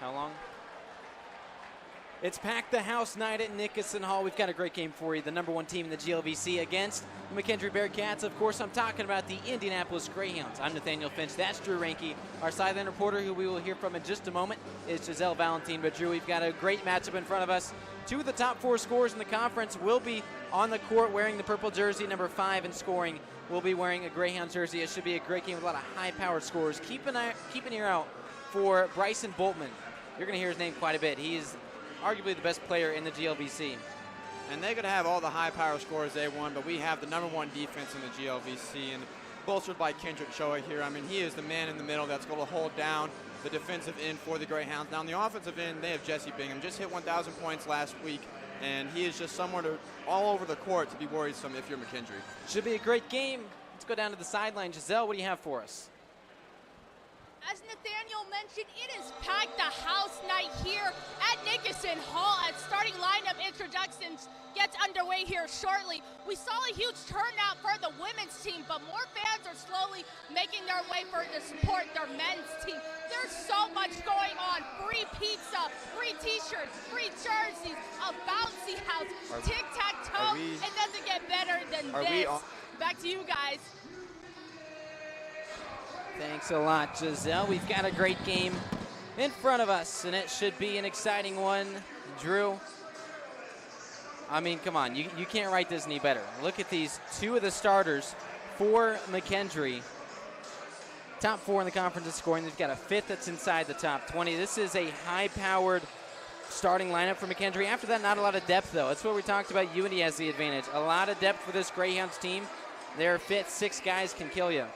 How long? It's Pack the House night at Nickerson Hall. We've got a great game for you. The number one team in the GLVC against the McKendree Bearcats. Of course, I'm talking about the Indianapolis Greyhounds. I'm Nathaniel Finch. That's Drew Ranke. Our sideline reporter, who we will hear from in just a moment, is Giselle Valentin. But, Drew, we've got a great matchup in front of us. Two of the top four scorers in the conference will be on the court wearing the purple jersey. Number 5 in scoring will be wearing a Greyhound jersey. It should be a great game with a lot of high-powered scores. Keep an ear out for Bryson Boltman. You're going to hear his name quite a bit. He's arguably the best player in the GLVC. And they could have all the high-power scores they want, but we have the number one defense in the GLVC, and bolstered by Kendrick Choa here. I mean, he is the man in the middle that's going to hold down the defensive end for the Greyhounds. Now, on the offensive end, they have Jesse Bingham. Just hit 1,000 points last week, and he is just somewhere all over the court to be worrisome if you're McKendree. Should be a great game. Let's go down to the sideline. Giselle, what do you have for us? As Nathaniel mentioned, it is Pack the House night here at Nickerson Hall as starting lineup introductions gets underway here shortly. We saw a huge turnout for the women's team, but more fans are slowly making their way to support their men's team. There's so much going on. Free pizza, free t-shirts, free jerseys, a bouncy house, tic-tac-toe. It doesn't get better than this. Back to you guys. Thanks a lot, Giselle. We've got a great game in front of us, and it should be an exciting one. Drew, I mean, come on. You can't write this any better. Look at these two of the starters for McKendree. Top 4 in the conference in scoring. They've got a 5th that's inside the top 20. This is a high-powered starting lineup for McKendree. After that, not a lot of depth, though. That's what we talked about. Unity has the advantage. A lot of depth for this Greyhounds team. They're fit. 6 guys can kill you.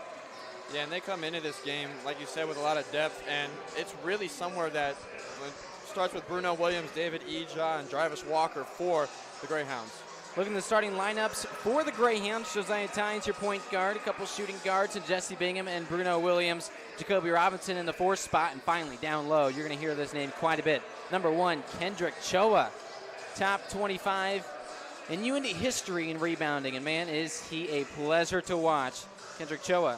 Yeah, and they come into this game, like you said, with a lot of depth, and it's really somewhere that starts with Bruno Williams, David Eja, and Jarvis Walker for the Greyhounds. Looking at the starting lineups for the Greyhounds, Josiah Tynes, your point guard, a couple shooting guards, and Jesse Bingham and Bruno Williams, Jacoby Robinson in the 4th spot, and finally, down low, you're going to hear this name quite a bit. Number 1, Kendrick Choa, top 25 in Unity history in rebounding, and man, is he a pleasure to watch. Kendrick Choa.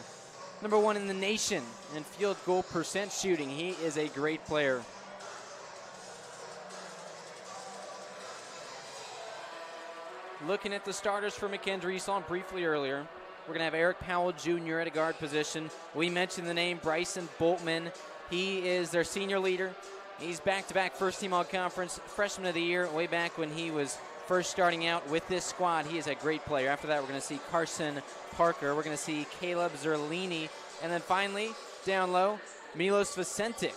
Number 1 in the nation in field goal percent shooting. He is a great player. Looking at the starters for McKendree, you saw him briefly earlier. We're going to have Eric Powell Jr. at a guard position. We mentioned the name Bryson Boltman. He is their senior leader. He's back-to-back first-team all-conference freshman of the year way back when he was first starting out with this squad. He is a great player. After that, we're going to see Carson Parker. We're going to see Caleb Zerlini. And then finally, down low, Milos Vicentic.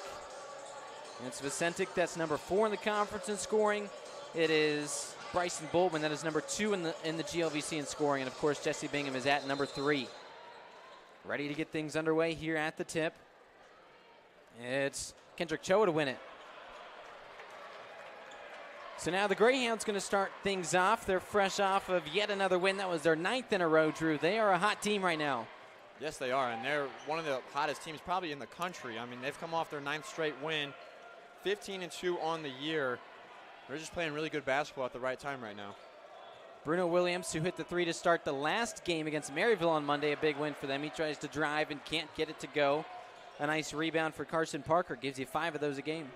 And it's Vicentic that's number 4 in the conference in scoring. It is Bryson Boltman that is number 2 in the GLVC in scoring. And, of course, Jesse Bingham is at number 3. Ready to get things underway here at the tip. It's Kendrick Choa to win it. So now the Greyhounds going to start things off. They're fresh off of yet another win. That was their 9th in a row, Drew. They are a hot team right now. Yes, they are, and they're one of the hottest teams probably in the country. I mean, they've come off their 9th straight win, 15-2 on the year. They're just playing really good basketball at the right time right now. Bruno Williams, who hit the 3 to start the last game against Maryville on Monday, a big win for them. He tries to drive and can't get it to go. A nice rebound for Carson Parker. Gives you 5 of those a game.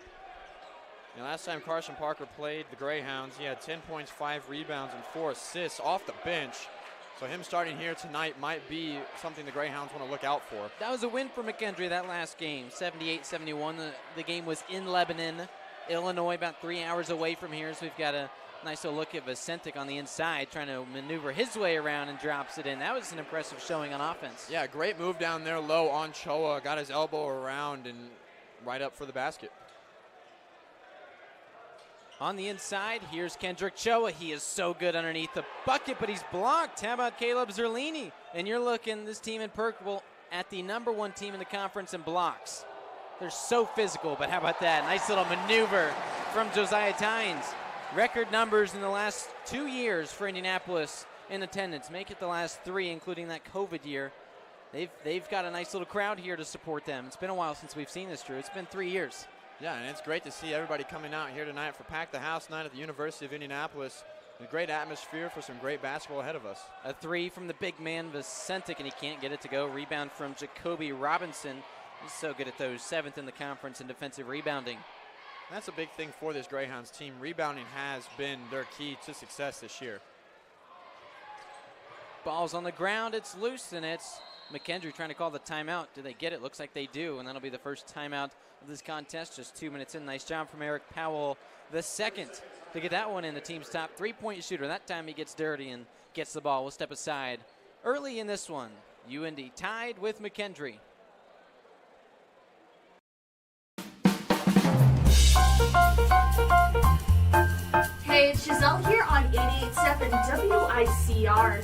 And last time Carson Parker played the Greyhounds, he had 10 points, 5 rebounds, and 4 assists off the bench. So him starting here tonight might be something the Greyhounds want to look out for. That was a win for McKendree that last game, 78-71. The game was in Lebanon, Illinois, about 3 hours away from here. So we've got a nice little look at Vicentic on the inside, trying to maneuver his way around and drops it in. That was an impressive showing on offense. Yeah, great move down there low on Choa. Got his elbow around and right up for the basket. On the inside, here's Kendrick Choa. He is so good underneath the bucket, but he's blocked. How about Caleb Zerlini? And you're looking, this team in Perkville, at the number 1 team in the conference in blocks. They're so physical, but how about that? Nice little maneuver from Josiah Tynes. Record numbers in the last 2 years for Indianapolis in attendance. Make it the last 3, including that COVID year. They've got a nice little crowd here to support them. It's been a while since we've seen this, Drew. It's been 3 years. Yeah, and it's great to see everybody coming out here tonight for Pack the House night at the University of Indianapolis. A great atmosphere for some great basketball ahead of us. A 3 from the big man, Vicentic, and he can't get it to go. Rebound from Jacoby Robinson. He's so good at those. 7th in the conference in defensive rebounding. That's a big thing for this Greyhounds team. Rebounding has been their key to success this year. Ball's on the ground, it's loose, and it's McKendree trying to call the timeout. Do they get it? Looks like they do, and that'll be the first timeout of this contest. Just 2 minutes in. Nice job from Eric Powell, the second, to get that one in, the team's top three-point shooter. That time he gets dirty and gets the ball. We'll step aside. Early in this one, UND tied with McKendree. Hey, it's Giselle here on 88.7 WICR.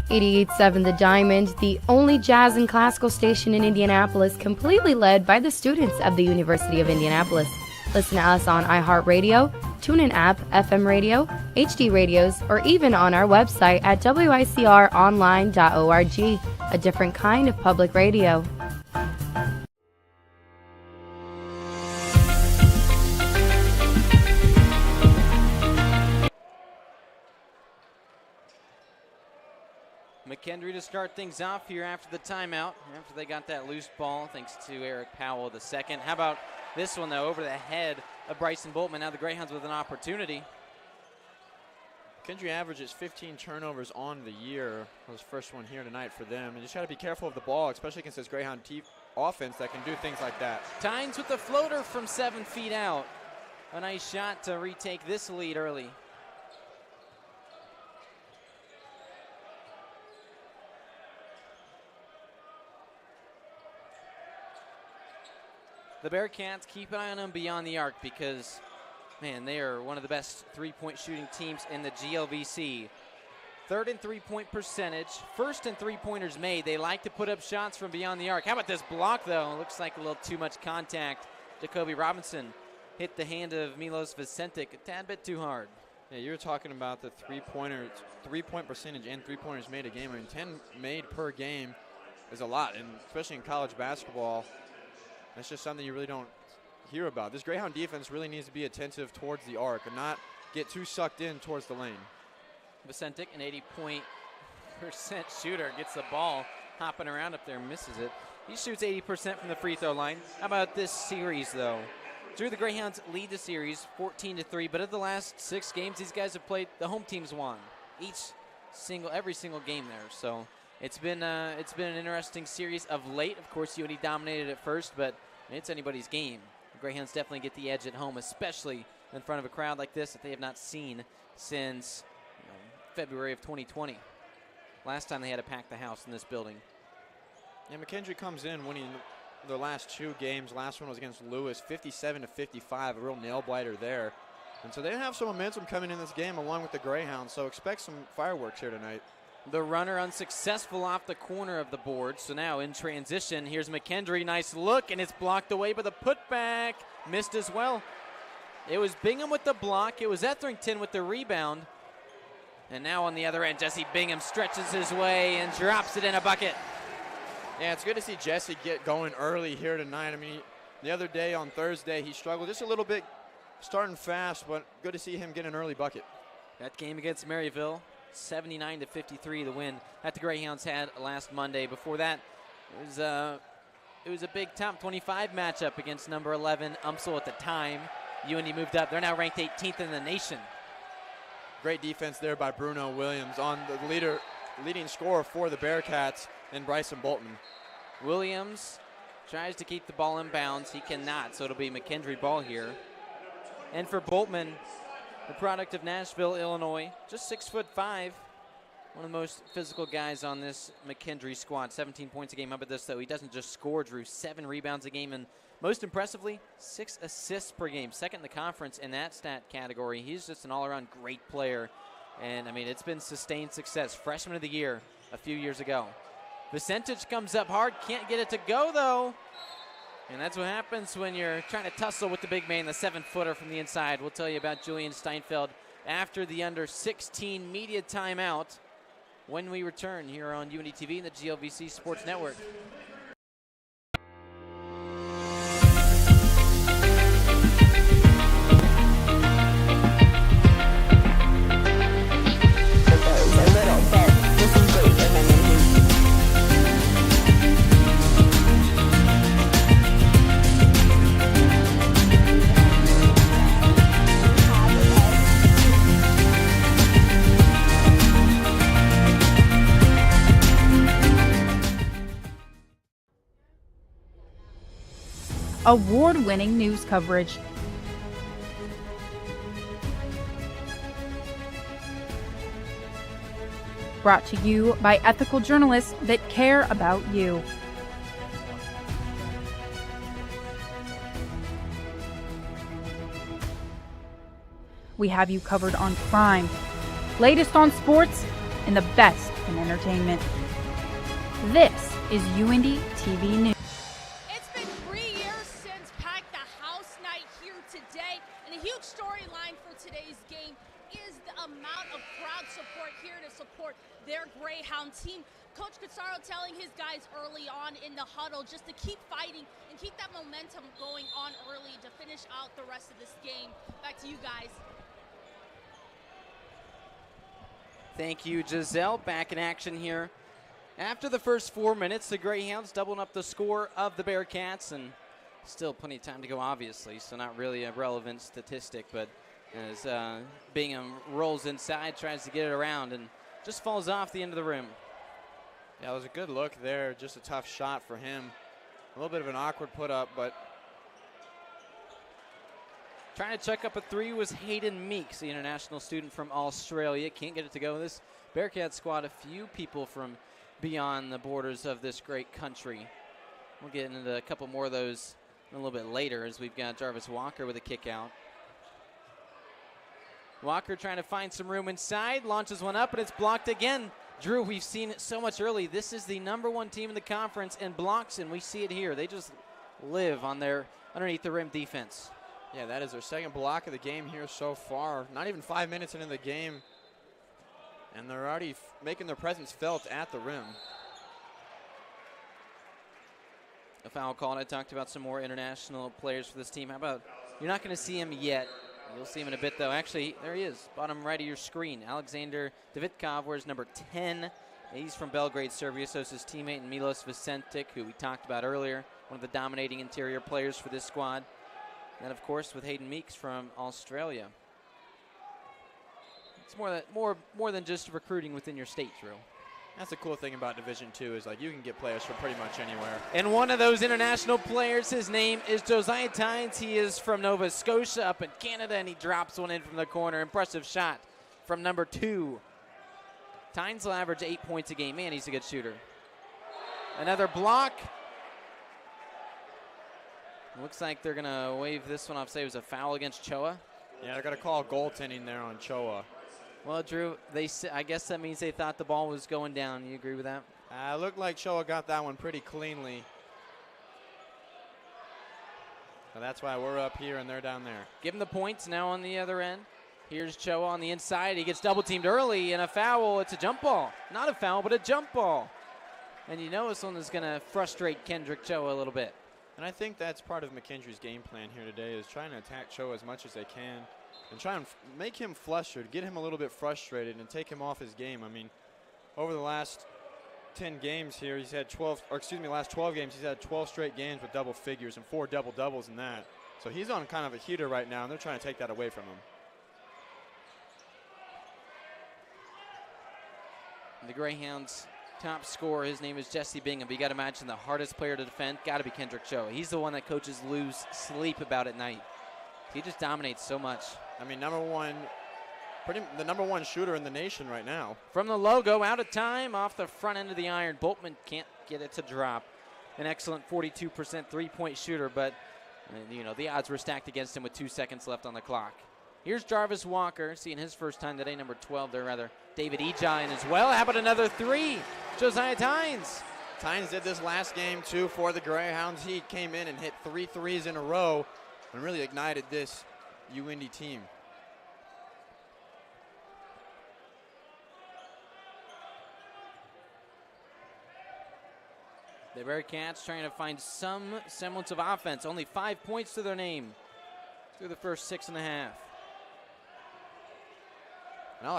88.7 The Diamond, the only jazz and classical station in Indianapolis, completely led by the students of the University of Indianapolis. Listen to us on iHeartRadio, TuneIn app, FM radio, HD radios, or even on our website at wicronline.org, a different kind of public radio. McKendree to start things off here after the timeout, after they got that loose ball, thanks to Eric Powell the second. How about this one, though, over the head of Bryson Boltman. Now the Greyhounds with an opportunity. McKendree averages 15 turnovers on the year. That was the first one here tonight for them. And you just got to be careful of the ball, especially against this Greyhound offense that can do things like that. Tynes with the floater from 7 feet out. A nice shot to retake this lead early. The Bearcats, keep an eye on them beyond the arc because, man, they are one of the best three-point shooting teams in the GLVC. Third in three-point percentage, first in three-pointers made. They like to put up shots from beyond the arc. How about this block, though? Looks like a little too much contact. Jacoby Robinson hit the hand of Milos Vicentic a tad bit too hard. Yeah, you were talking about the three-point percentage and three-pointers made a game. I mean, 10 made per game is a lot, and especially in college basketball. That's just something you really don't hear about. This Greyhound defense really needs to be attentive towards the arc and not get too sucked in towards the lane. Vicentic, an 80% shooter, gets the ball hopping around up there, misses it. He shoots 80% from the free throw line. How about this series, though? Drew, the Greyhounds lead the series 14-3, but of the last 6 games these guys have played, the home team's won every single game there. So it's been an interesting series of late. Of course, UND dominated at first, but it's anybody's game. The Greyhounds definitely get the edge at home, especially in front of a crowd like this that they have not seen since February of 2020. Last time they had to pack the house in this building. Yeah, McKendree comes in winning their last 2 games. Last one was against Lewis, 57-55, a real nail-biter there. And so they have some momentum coming in this game along with the Greyhounds, so expect some fireworks here tonight. The runner unsuccessful off the corner of the board. So now in transition, here's McKendree. Nice look, and it's blocked away by the putback. Missed as well. It was Bingham with the block. It was Etherington with the rebound. And now on the other end, Jesse Bingham stretches his way and drops it in a bucket. Yeah, it's good to see Jesse get going early here tonight. I mean, the other day on Thursday, he struggled just a little bit starting fast, but good to see him get an early bucket. That game against Maryville, 79-53, the win that the Greyhounds had last Monday. Before that, it was a big top 25 matchup against number 11 UMSL at the time. UND moved up. They're now ranked 18th in the nation. Great defense there by Bruno Williams on the leading scorer for the Bearcats and Bryson Boltman. Williams tries to keep the ball in bounds. He cannot, so it'll be McKendree ball here. And for Boltman, the product of Nashville, Illinois, just 6'5", one of the most physical guys on this McKendree squad. 17 points a game. How about this, though? He doesn't just score, Drew. 7 rebounds a game, and most impressively, 6 assists per game. Second in the conference in that stat category. He's just an all-around great player. And, I mean, it's been sustained success. Freshman of the year a few years ago. Vicentic comes up hard. Can't get it to go, though. And that's what happens when you're trying to tussle with the big man, the 7-footer from the inside. We'll tell you about Julian Steinfeld after the under-16 media timeout when we return here on UND TV and the GLVC Sports Network. award-winning news coverage. Brought to you by ethical journalists that care about you. We have you covered on crime, latest on sports, and the best in entertainment. This is UIndy TV News. It's been 3 years since Pack the House night here today, and a huge storyline for today's game is the amount of crowd support here to support their Greyhound team. Coach Cassaro telling his guys early on in the huddle just to keep fighting and keep that momentum going on early to finish out the rest of this game. Back to you guys. Thank you, Giselle. Back in action here. After the first 4 minutes, the Greyhounds doubling up the score of the Bearcats, and still plenty of time to go, obviously, so not really a relevant statistic, but as Bingham rolls inside, tries to get it around, and just falls off the end of the rim. Yeah, it was a good look there. Just a tough shot for him. A little bit of an awkward put up, but trying to check up a three was Hayden Meeks, the international student from Australia. Can't get it to go. This Bearcat squad, a few people from beyond the borders of this great country. We'll get into a couple more of those a little bit later as we've got Jarvis Walker with a kick out. Walker trying to find some room inside, launches one up, and it's blocked again. Drew, we've seen it so much early. This is the #1 team in the conference in blocks, and we see it here. They just live on their underneath the rim defense. yeah, that is their second block of the game here so far. Not even 5 minutes into the game, and they're already making their presence felt at the rim. A foul call, and I talked about some more international players for this team. How about, you're not going to see him yet. You'll see him in a bit, though. Actually, there he is, bottom right of your screen. Alexander Davidkov wears number 10. He's from Belgrade, Serbia, so is his teammate Milos Vicentic, who we talked about earlier, one of the dominating interior players for this squad. And, of course, with Hayden Meeks from Australia. It's more than just recruiting within your state, Drew. That's the cool thing about Division II is like you can get players from pretty much anywhere. And one of those international players, his name is Josiah Tynes. He is from Nova Scotia up in Canada, and he drops one in from the corner. Impressive shot from number 2. Tynes will average 8 points a game. Man, he's a good shooter. Another block. Looks like they're going to wave this one off, say it was a foul against Choa. Yeah, they're going to call goaltending there on Choa. Well, Drew, I guess that means they thought the ball was going down. You agree with that? Looked like Choa got that one pretty cleanly. So that's why we're up here and they're down there. Give him the points now on the other end. Here's Choa on the inside. He gets double-teamed early, and a foul. It's a jump ball. Not a foul, but a jump ball. And you know this one is going to frustrate Kendrick Choa a little bit. And I think that's part of McKendree's game plan here today is trying to attack Choa as much as they can and try and make him flustered, get him a little bit frustrated, and take him off his game. I mean, over the last 10 games here, he's had last 12 games, he's had 12 straight games with double figures and 4 double-doubles in that. So he's on kind of a heater right now, and they're trying to take that away from him. The Greyhounds' top scorer, his name is Jesse Bingham. But you got to imagine the hardest player to defend got to be Kendrick Choa. He's the one that coaches lose sleep about at night. He just dominates so much. I mean, the number one shooter in the nation right now. From the logo, out of time, off the front end of the iron. Boltman can't get it to drop. An excellent 42% three-point shooter, but the odds were stacked against him with 2 seconds left on the clock. Here's Jarvis Walker, seeing his first time today, number 12 there, rather. David Ejain as well. How about another three? Josiah Tynes. Tynes did this last game, too, for the Greyhounds. He came in and hit 3 threes in a row and really ignited this UIndy team. The Bearcats trying to find some semblance of offense. Only 5 points to their name through the first 6.5. And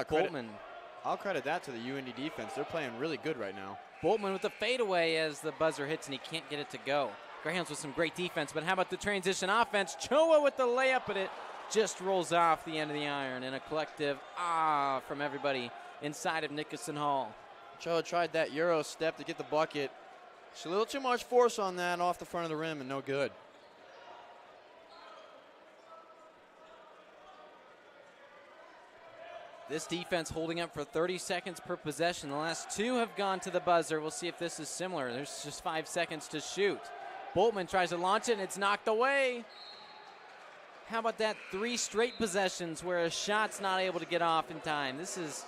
I'll credit that to the UIndy defense. They're playing really good right now. Boltman with the fadeaway as the buzzer hits and he can't get it to go. Greyhounds with some great defense, but how about the transition offense? Choa with the layup, but it just rolls off the end of the iron. And a collective from everybody inside of Nickerson Hall. Choa tried that Euro step to get the bucket. Just a little too much force on that off the front of the rim and no good. This defense holding up for 30 seconds per possession. The last 2 have gone to the buzzer. We'll see if this is similar. There's just 5 seconds to shoot. Boltman tries to launch it, and it's knocked away. How about that? 3 straight possessions where a shot's not able to get off in time. This has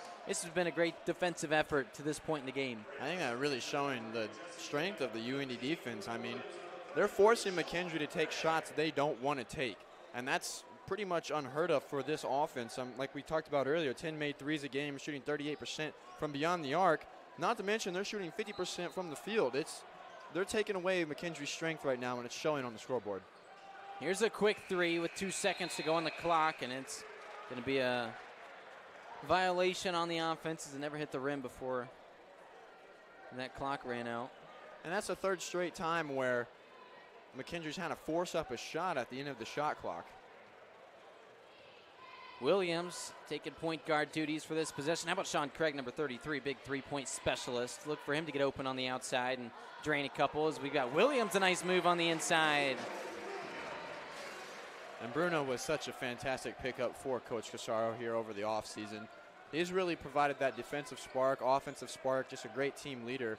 been a great defensive effort to this point in the game. I think that really showing the strength of the UND defense. I mean, they're forcing McKendree to take shots they don't want to take, and that's pretty much unheard of for this offense. Like we talked about earlier, 10 made threes a game, shooting 38% from beyond the arc. Not to mention they're shooting 50% from the field. They're taking away McKendree's strength right now, and it's showing on the scoreboard. Here's a quick 3 with 2 seconds to go on the clock, and it's going to be a violation on the offense as it never hit the rim before that clock ran out. And that's the 3rd straight time where McKendree's trying to force up a shot at the end of the shot clock. Williams taking point guard duties for this possession. How about Sean Craig, number 33, big three-point specialist. Look for him to get open on the outside and drain a couple as we got Williams, a nice move on the inside. And Bruno was such a fantastic pickup for Coach Casaro here over the offseason. He's really provided that defensive spark, offensive spark, just a great team leader.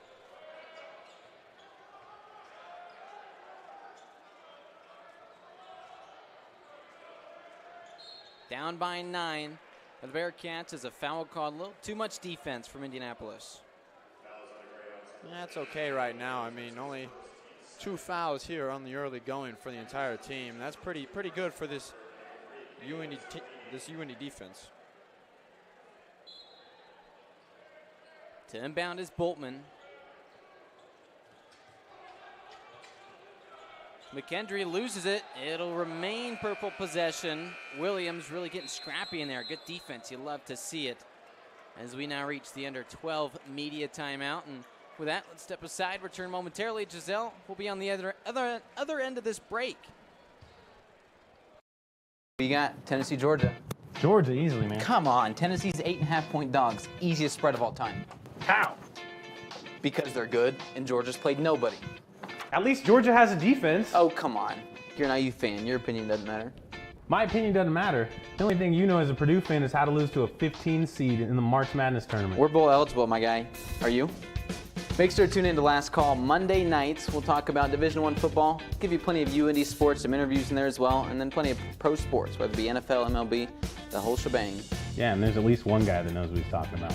Down by 9. The Bearcats is a foul called. A little too much defense from Indianapolis. That's okay right now. I mean, only 2 fouls here on the early going for the entire team. That's pretty good for this UND defense. To inbound is Boltman. McKendree loses it. It'll remain purple possession. Williams really getting scrappy in there. Good defense. You love to see it. As we now reach the under 12 media timeout. And with that, let's step aside. Return momentarily. Giselle will be on the other end of this break. We got Tennessee, Georgia. Georgia, easily, man. Come on. Tennessee's 8.5-point dogs. Easiest spread of all time. How? Because they're good, and Georgia's played nobody. At least Georgia has a defense. Oh, come on. You're an IU fan. Your opinion doesn't matter. My opinion doesn't matter. The only thing you know as a Purdue fan is how to lose to a 15 seed in the March Madness tournament. We're bowl eligible, my guy. Are you? Make sure to tune in to Last Call Monday nights. We'll talk about Division I football, give you plenty of UND sports, some interviews in there as well, and then plenty of pro sports, whether it be NFL, MLB, the whole shebang. Yeah, and there's at least one guy that knows what he's talking about.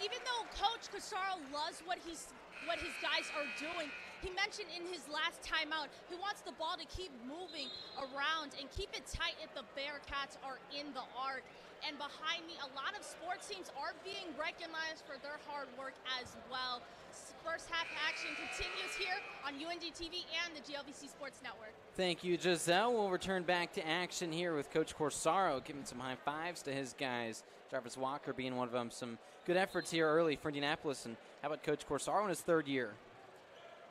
Even though Coach Casaro loves what his guys are doing, he mentioned in his last timeout he wants the ball to keep moving around and keep it tight if the Bearcats are in the arc. And behind me, a lot of sports teams are being recognized for their hard work as well. First half action continues here on UND TV and the GLVC Sports Network. Thank you, Giselle. We'll return back to action here with Coach Corsaro giving some high fives to his guys. Jarvis Walker being one of them. Some good efforts here early for Indianapolis. And how about Coach Corsaro in his 3rd year?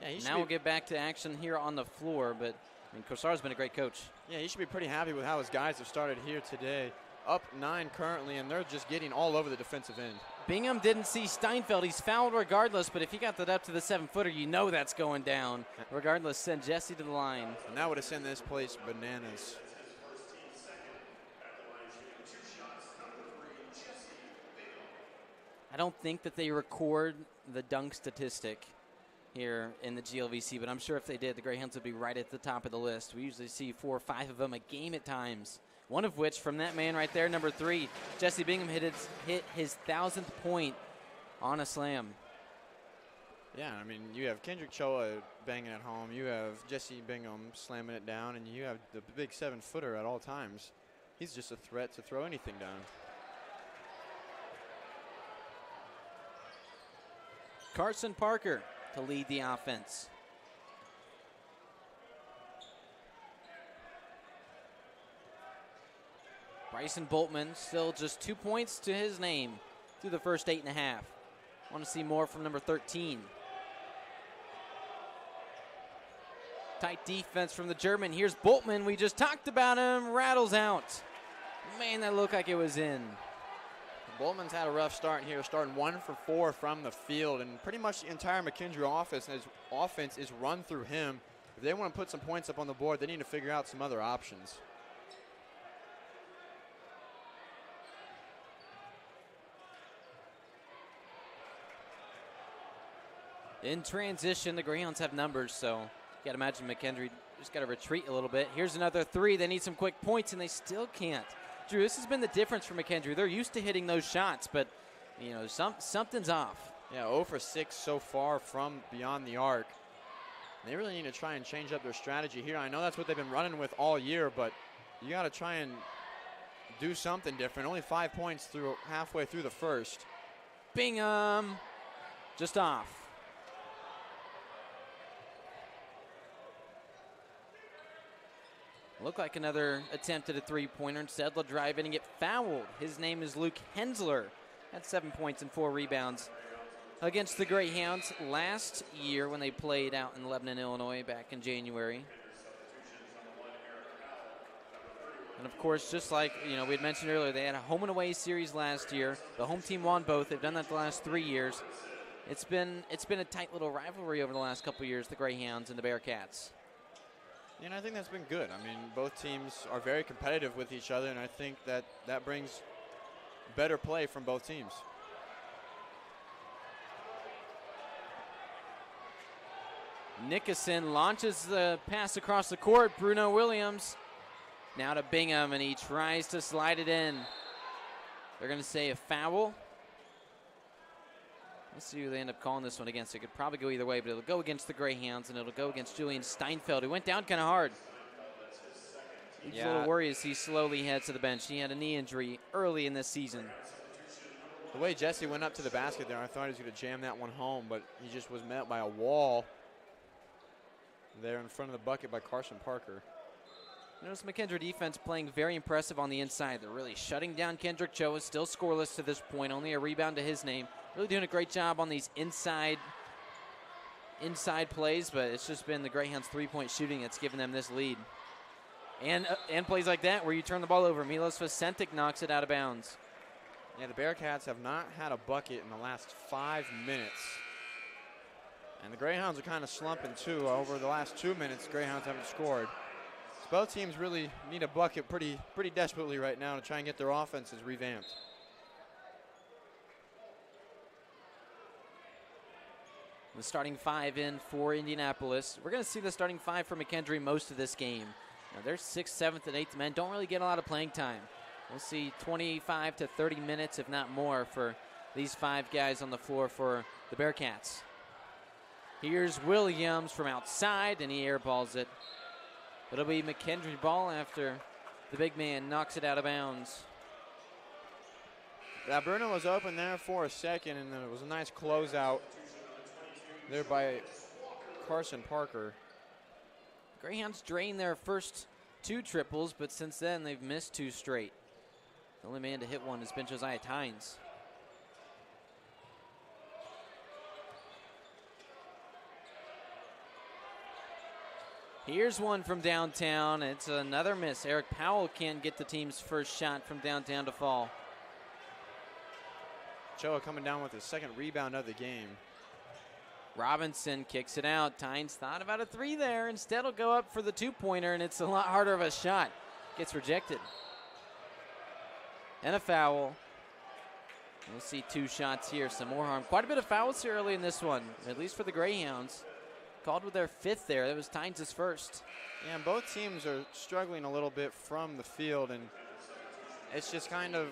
Yeah, now we'll get back to action here on the floor. But I mean, Corsaro's been a great coach. Yeah, he should be pretty happy with how his guys have started here today. Up 9 currently, and they're just getting all over the defensive end. Bingham didn't see Steinfeld. He's fouled regardless, but if he got that up to the 7-footer, you know that's going down. Regardless, send Jesse to the line. And that would have sent this place bananas. I don't think that they record the dunk statistic here in the GLVC, but I'm sure if they did, the Greyhounds would be right at the top of the list. We usually see 4 or 5 of them a game at times. One of which from that man right there, number 3, Jesse Bingham hit his 1,000th point on a slam. Yeah, I mean, you have Kendrick Choa banging at home. You have Jesse Bingham slamming it down, and you have the big 7-footer at all times. He's just a threat to throw anything down. Carson Parker to lead the offense. Bryson Boltman still just 2 points to his name through the first 8.5. Want to see more from number 13. Tight defense from the German. Here's Boltman. We just talked about him. Rattles out. Man, that looked like it was in. Boltman's had a rough start here, starting 1 for 4 from the field, and pretty much the entire McKendree offense is run through him. If they want to put some points up on the board, they need to figure out some other options. In transition, the Greyhounds have numbers, so you got to imagine McKendree just got to retreat a little bit. Here's another three. They need some quick points, and they still can't. Drew, this has been the difference for McKendree. They're used to hitting those shots, but you know something's off. Yeah, 0 for 6 so far from beyond the arc. They really need to try and change up their strategy here. I know that's what they've been running with all year, but you got to try and do something different. Only 5 points through halfway through the first. Bingham, just off. Looked like another attempt at a three-pointer. Instead, they'll drive in and get fouled. His name is Luke Hensler. Had 7 points and 4 rebounds against the Greyhounds last year when they played out in Lebanon, Illinois back in January. And, of course, just like we had mentioned earlier, they had a home and away series last year. The home team won both. They've done that the last 3 years. It's been a tight little rivalry over the last couple of years, the Greyhounds and the Bearcats. And I think that's been good. I mean, both teams are very competitive with each other, and I think that brings better play from both teams. Nickerson launches the pass across the court. Bruno Williams now to Bingham, and he tries to slide it in. They're going to say a foul. Let's see who they end up calling this one against. It could probably go either way, but it'll go against the Greyhounds, and it'll go against Julian Steinfeld, who went down kind of hard. He's a little worried as he slowly heads to the bench. He had a knee injury early in this season. The way Jesse went up to the basket there, I thought he was going to jam that one home, but he just was met by a wall there in front of the bucket by Carson Parker. Notice McKendree defense playing very impressive on the inside. They're really shutting down Kendrick Choa, still scoreless to this point, only a rebound to his name. Really doing a great job on these inside plays, but it's just been the Greyhounds' three-point shooting that's given them this lead. And plays like that where you turn the ball over. Milos Vasentic knocks it out of bounds. Yeah, the Bearcats have not had a bucket in the last 5 minutes. And the Greyhounds are kind of slumping too. Over the last 2 minutes, the Greyhounds haven't scored. So both teams really need a bucket pretty desperately right now to try and get their offenses revamped. The starting five in for Indianapolis. We're going to see the starting five for McKendree most of this game. Now, their 6th, 7th, and 8th men don't really get a lot of playing time. We'll see 25 to 30 minutes, if not more, for these 5 guys on the floor for the Bearcats. Here's Williams from outside, and he airballs it. It'll be McKendree ball after the big man knocks it out of bounds. Yeah, Bruno was open there for a second, and it was a nice closeout there by Carson Parker. Greyhounds drained their first 2 triples, but since then they've missed 2 straight. The only man to hit one has been Josiah Tynes. Here's one from downtown. It's another miss. Eric Powell can't get the team's first shot from downtown to fall. Choa coming down with his 2nd rebound of the game. Robinson kicks it out. Tynes thought about a 3 there. Instead, he'll go up for the 2-pointer, and it's a lot harder of a shot. Gets rejected. And a foul. We'll see 2 shots here. Some more harm. Quite a bit of fouls here early in this one, at least for the Greyhounds. Called with their 5th there. That was Tynes' first. Yeah, and both teams are struggling a little bit from the field, and it's just kind of,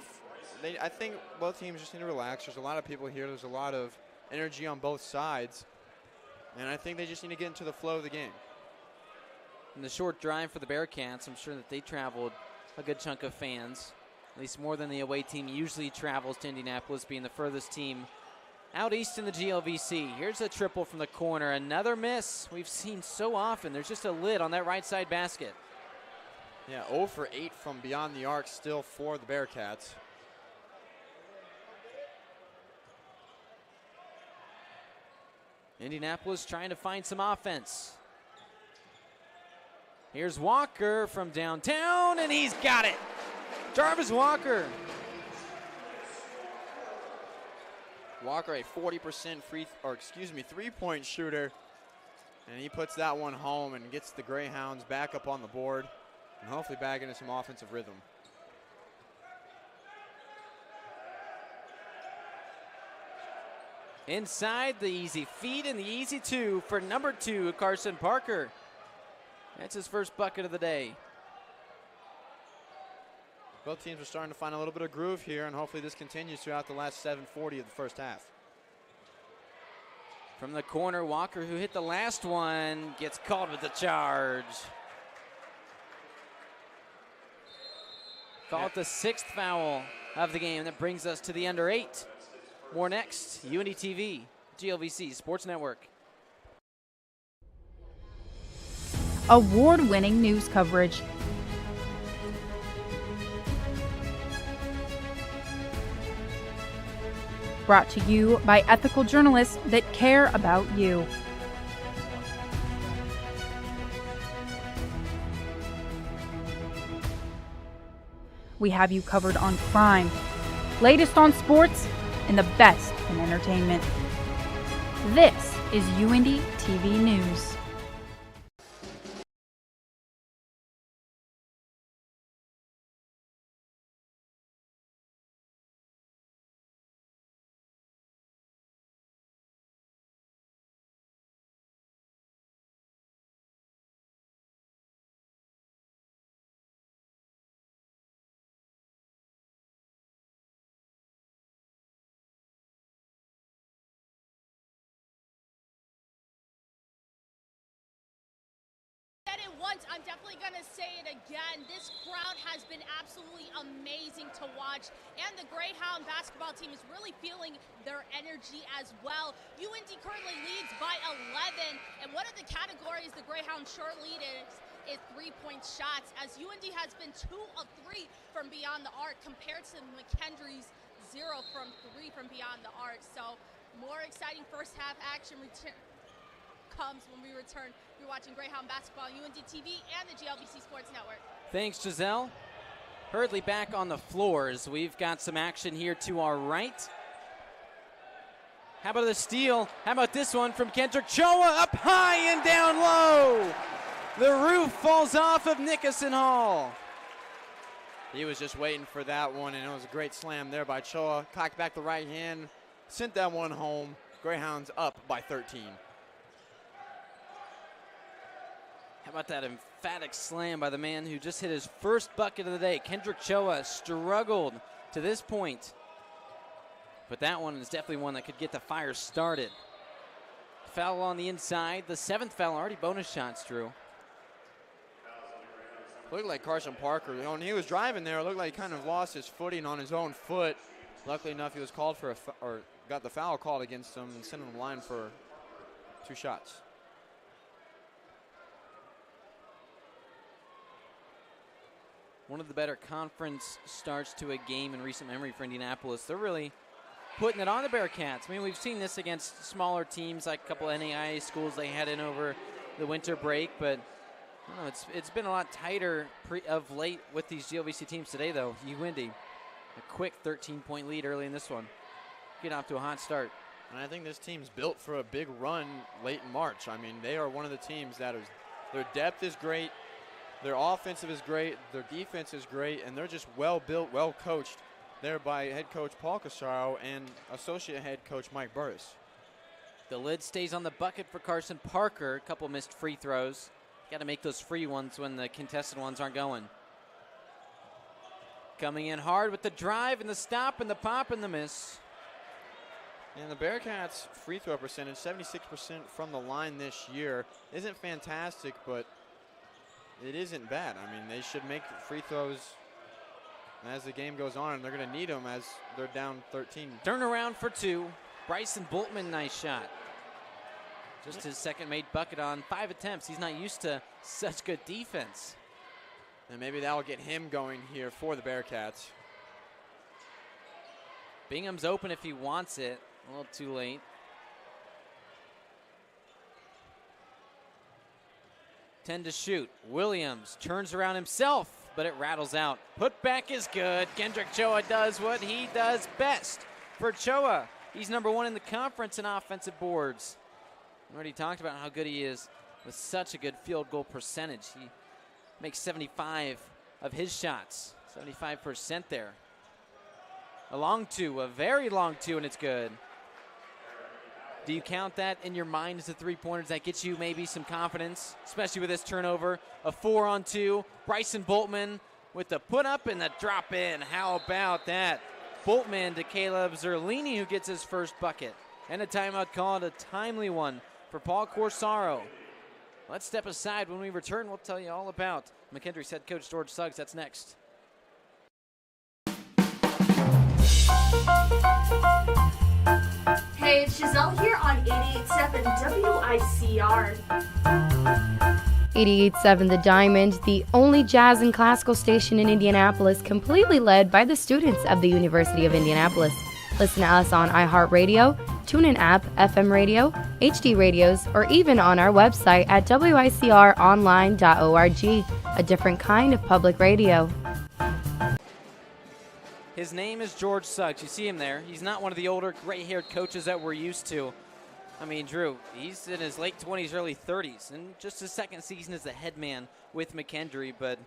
I think both teams just need to relax. There's a lot of people here. There's a lot of energy on both sides, and I think they just need to get into the flow of the game. And the short drive for the Bearcats, I'm sure that they traveled a good chunk of fans, at least more than the away team usually travels to Indianapolis, being the furthest team out east in the GLVC. Here's a triple from the corner. Another miss we've seen so often. There's just a lid on that right side basket. Yeah, 0 for 8 from beyond the arc still for the Bearcats. Indianapolis trying to find some offense. Here's Walker from downtown, and he's got it. Jarvis Walker. Walker, a 40% three-point shooter, and he puts that one home and gets the Greyhounds back up on the board and hopefully back into some offensive rhythm. Inside, the easy feed and the easy two for number 2, Carson Parker. That's his first bucket of the day. Both teams are starting to find a little bit of groove here, and hopefully this continues throughout the last 7:40 of the first half. From the corner, Walker, who hit the last one, gets called with the charge. Called the 6th foul of the game. That brings us to the under 8. More next, UND TV, GLVC Sports Network. Award-winning news coverage. Brought to you by ethical journalists that care about you. We have you covered on crime, latest on sports, and the best in entertainment. This is UND TV News. Once, I'm definitely going to say it again. This crowd has been absolutely amazing to watch, and the Greyhound basketball team is really feeling their energy as well. UND currently leads by 11, and one of the categories the Greyhound sure lead is three-point shots, as UND has been 2 of 3 from beyond the arc compared to McKendree's 0 from 3 from beyond the arc. So more exciting first half action comes when we return. You're watching Greyhound basketball, UND TV, and the GLVC Sports Network. Thanks, Giselle. Hurriedly back on the floors. We've got some action here to our right. How about the steal? How about this one from Kendrick Choa, up high and down low? The roof falls off of Nickerson Hall. He was just waiting for that one, and it was a great slam there by Choa. Cocked back the right hand, sent that one home. Greyhounds up by 13. How about that emphatic slam by the man who just hit his first bucket of the day? Kendrick Choa struggled to this point, but that one is definitely one that could get the fire started. Foul on the inside, the 7th foul, already bonus shots, Drew. Looked like Carson Parker, when he was driving there, it looked like he kind of lost his footing on his own foot. Luckily enough, he was called for or got the foul called against him and sent him the line for 2 shots. One of the better conference starts to a game in recent memory for Indianapolis. They're really putting it on the Bearcats. I mean, we've seen this against smaller teams like a couple NAIA schools they had in over the winter break, but I don't know, it's been a lot tighter of late with these GLVC teams today, though. UND, a quick 13-point lead early in this one. Get off to a hot start. And I think this team's built for a big run late in March. I mean, they are one of the teams that is, their depth is great. Their offensive is great, their defense is great, and they're just well-built, well-coached there by head coach Paul Casaro and associate head coach Mike Burris. The lid stays on the bucket for Carson Parker. A couple missed free throws. Got to make those free ones when the contested ones aren't going. Coming in hard with the drive and the stop and the pop and the miss. And the Bearcats' free throw percentage, 76% from the line this year, isn't fantastic, but it isn't bad. I mean, they should make free throws as the game goes on, and they're going to need them as they're down 13. Turnaround for 2. Bryson Boltman, nice shot. Just his second made bucket on 5 attempts. He's not used to such good defense. And maybe that will get him going here for the Bearcats. Bingham's open if he wants it. A little too late. 10 to shoot. Williams turns around himself, but it rattles out. Put back is good. Kendrick Choa does what he does best. For Choa, he's number 1 in the conference in offensive boards. We already talked about how good he is with such a good field goal percentage. He makes 75 of his shots, 75% there. A long two, a very long two, and it's good. Do you count that in your mind as the three-pointers? That gets you maybe some confidence, especially with this turnover. A 4-on-2. Bryson Boltman with the put up and the drop in. How about that? Boltman to Caleb Zerlini, who gets his first bucket. And a timeout called, a timely one for Paul Corsaro. Let's step aside. When we return, we'll tell you all about McKendree's head coach, George Suggs. That's next. Hey, it's Giselle here on 88.7 WICR. 88.7 The Diamond, the only jazz and classical station in Indianapolis, completely led by the students of the University of Indianapolis. Listen to us on iHeartRadio, TuneIn app, FM radio, HD radios, or even on our website at wicronline.org, a different kind of public radio. His name is George Suggs. You see him there. He's not one of the older gray-haired coaches that we're used to. I mean, Drew, he's in his late 20s, early 30s, and just his second season as the head man with McKendree. But,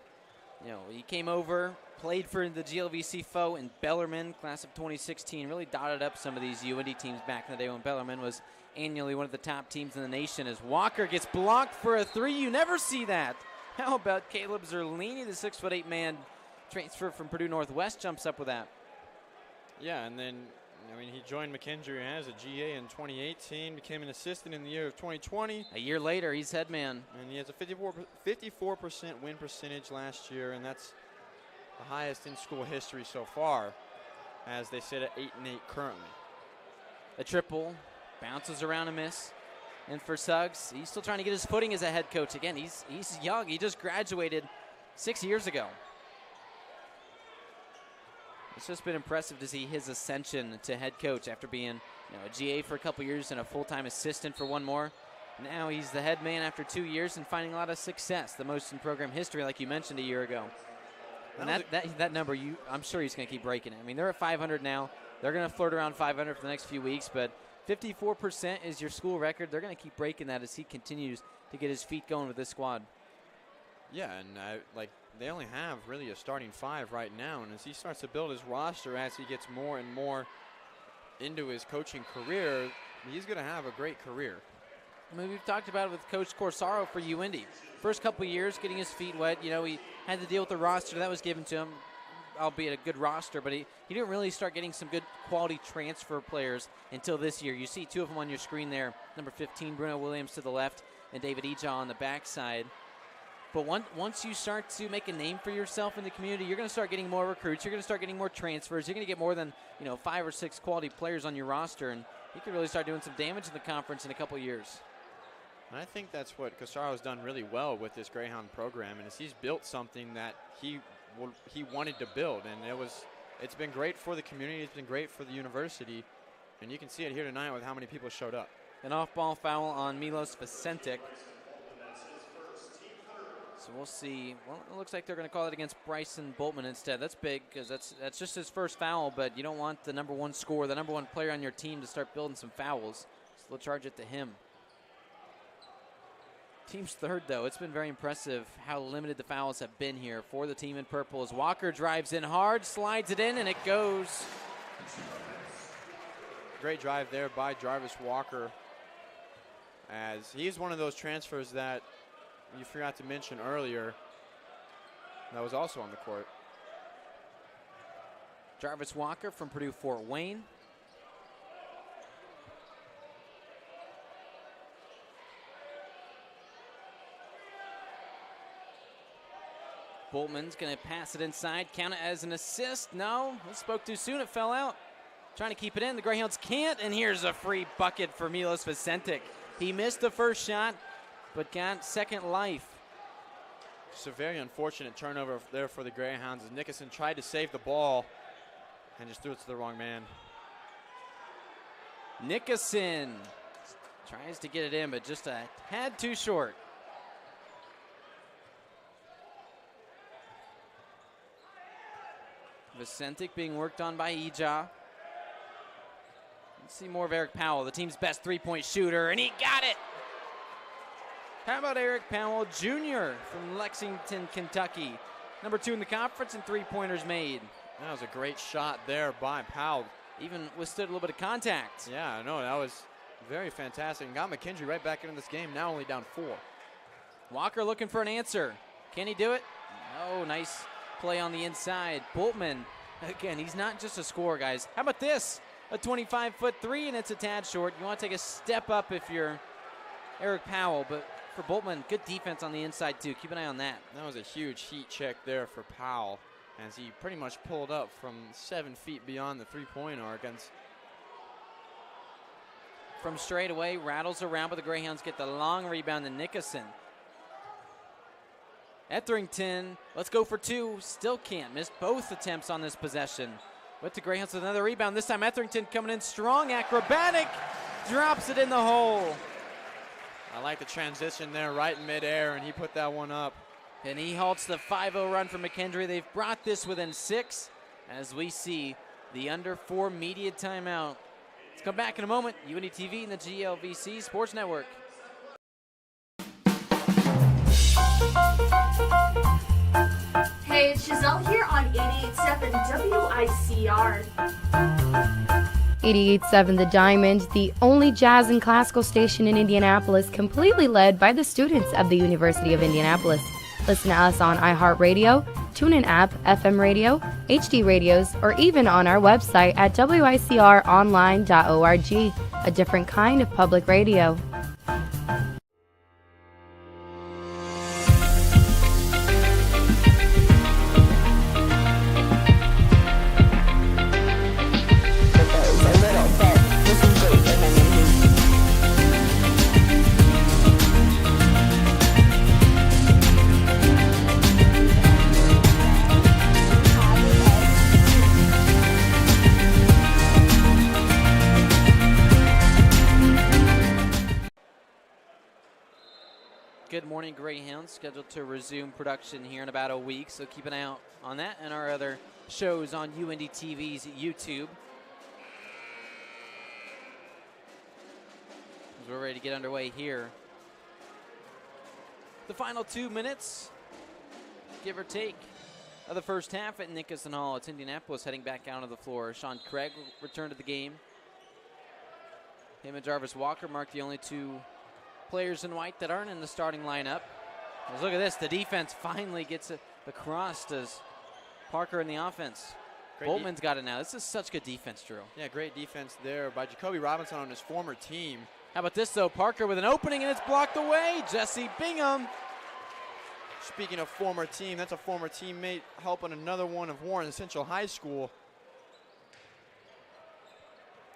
you know, he came over, played for the GLVC foe in Bellarmine, class of 2016, really dotted up some of these UND teams back in the day when Bellarmine was annually one of the top teams in the nation. As Walker gets blocked for a three, you never see that. How about Caleb Zerlini, the 6'8" man, transfer from Purdue Northwest, jumps up with that. Yeah, and then, I mean, he joined McKendree as a GA in 2018, became an assistant in the year of 2020. A year later, he's head man. And he has a 54% win percentage last year, and that's the highest in school history so far, as they sit at 8-8 currently. A triple, bounces around a miss. And for Suggs, he's still trying to get his footing as a head coach. Again, he's young. He just graduated 6 years ago. It's just been impressive to see his ascension to head coach after being, a GA for a couple years and a full-time assistant for one more. Now he's the head man after 2 years and finding a lot of success, the most in program history, like you mentioned a year ago. And that number, I'm sure he's going to keep breaking it. I mean, they're at 500 now. They're going to flirt around 500 for the next few weeks, but 54% is your school record. They're going to keep breaking that as he continues to get his feet going with this squad. Yeah, and they only have really a starting five right now, and as he starts to build his roster, as he gets more and more into his coaching career, he's going to have a great career. I mean, we've talked about it with Coach Corsaro for UIndy. First couple of years, getting his feet wet, he had to deal with the roster that was given to him, albeit a good roster, but he didn't really start getting some good quality transfer players until this year. You see two of them on your screen there, number 15, Bruno Williams to the left, and David Eja on the backside. But once you start to make a name for yourself in the community, you're going to start getting more recruits. You're going to start getting more transfers. You're going to get more than 5 or 6 quality players on your roster, and you can really start doing some damage in the conference in a couple years. And I think that's what Corsaro has done really well with this Greyhound program, and he's built something that he wanted to build, and it's been great for the community. It's been great for the university, and you can see it here tonight with how many people showed up. An off-ball foul on Milos Vicentic. So we'll see. Well, it looks like they're going to call it against Bryson Boltman instead. That's big because that's just his first foul, but you don't want the number one scorer, the number one player on your team to start building some fouls. So they'll charge it to him. Team's third, though. It's been very impressive how limited the fouls have been here for the team in purple as Walker drives in hard, slides it in, and it goes. Great drive there by Jarvis Walker, as he's one of those transfers that you forgot to mention earlier that was also on the court. Jarvis Walker from Purdue Fort Wayne. Boltman's going to pass it inside, count it as an assist. No, it spoke too soon, it fell out. Trying to keep it in, the Greyhounds can't, and here's a free bucket for Milos Vicentic. He missed the first shot, but got second life. It's a very unfortunate turnover there for the Greyhounds as Nickerson tried to save the ball and just threw it to the wrong man. Nickerson tries to get it in, but just a tad too short. Vicentic being worked on by Ija. Let's see more of Eric Powell, the team's best three-point shooter, and he got it. How about Eric Powell Jr. from Lexington, Kentucky? Number 2 in the conference and three-pointers made. That was a great shot there by Powell. Even withstood a little bit of contact. Yeah, no, that was very fantastic. And got McKendree right back into this game, now only down 4. Walker looking for an answer. Can he do it? No, nice play on the inside. Boltman, again, he's not just a scorer, guys. How about this? A 25-foot three, and it's a tad short. You want to take a step up if you're Eric Powell, but for Boltman, good defense on the inside, too. Keep an eye on that. That was a huge heat check there for Powell, as he pretty much pulled up from 7 feet beyond the three-point arc. From straight away, rattles around, but the Greyhounds get the long rebound to Nickerson. Etherington, let's go for 2. Still can't. Missed both attempts on this possession. But the Greyhounds with another rebound. This time Etherington coming in strong, acrobatic, drops it in the hole. I like the transition there right in midair, and he put that one up. And he halts the 5-0 run for McKendree. They've brought this within 6 as we see the under 4 media timeout. Let's come back in a moment. UND TV and the GLVC Sports Network. Hey, it's Giselle here on 88.7 WICR. 88.7 The Diamond, the only jazz and classical station in Indianapolis, completely led by the students of the University of Indianapolis. Listen to us on iHeartRadio, TuneIn app, FM radio, HD radios, or even on our website at wicronline.org, a different kind of public radio. Good morning, Greyhounds. Scheduled to resume production here in about a week, so keep an eye out on that and our other shows on UND TV's YouTube. As we're ready to get underway here. The final 2 minutes, give or take, of the first half at Nickerson Hall. It's Indianapolis heading back out on the floor. Sean Craig will return to the game. Him and Jarvis Walker mark the only 2 players in white that aren't in the starting lineup. Let's look at this. The defense finally gets it across to Parker in the offense. Boltman's got it now. This is such good defense, Drew. Yeah, great defense there by Jacoby Robinson on his former team. How about this, though? Parker with an opening, and it's blocked away. Jesse Bingham. Speaking of former team, that's a former teammate helping another one of Warren Central High School.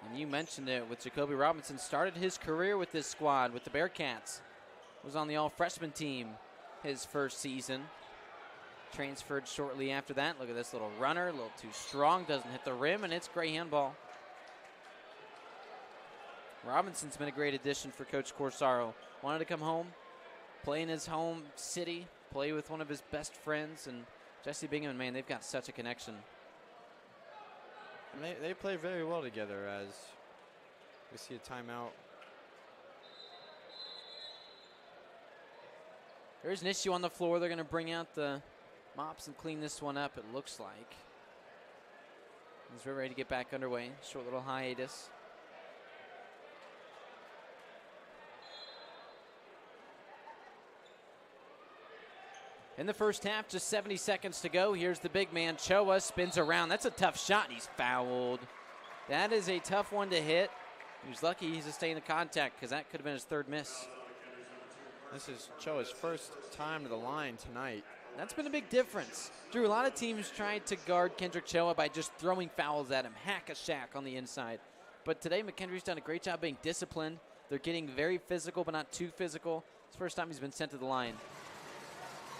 And you mentioned it with Jacoby Robinson. Started his career with this squad with the Bearcats. Was on the all-freshman team his first season. Transferred shortly after that. Look at this little runner, a little too strong, doesn't hit the rim, and it's Greyhound ball. Robinson's been a great addition for Coach Corsaro. Wanted to come home, play in his home city, play with one of his best friends, and Jesse Bingham, man, they've got such a connection. And they play very well together as we see a timeout. There's an issue on the floor. They're going to bring out the mops and clean this one up, it looks like. As we're ready to get back underway. Short little hiatus. In the first half, just 70 seconds to go. Here's the big man, Choa, spins around. That's a tough shot, and he's fouled. That is a tough one to hit. He was lucky he sustained the contact because that could have been his 3rd miss. This is Choa's first time to the line tonight. That's been a big difference. Drew, a lot of teams tried to guard Kendrick Choa by just throwing fouls at him, hack a shack on the inside. But today, McKendree's done a great job being disciplined. They're getting very physical, but not too physical. It's the first time he's been sent to the line.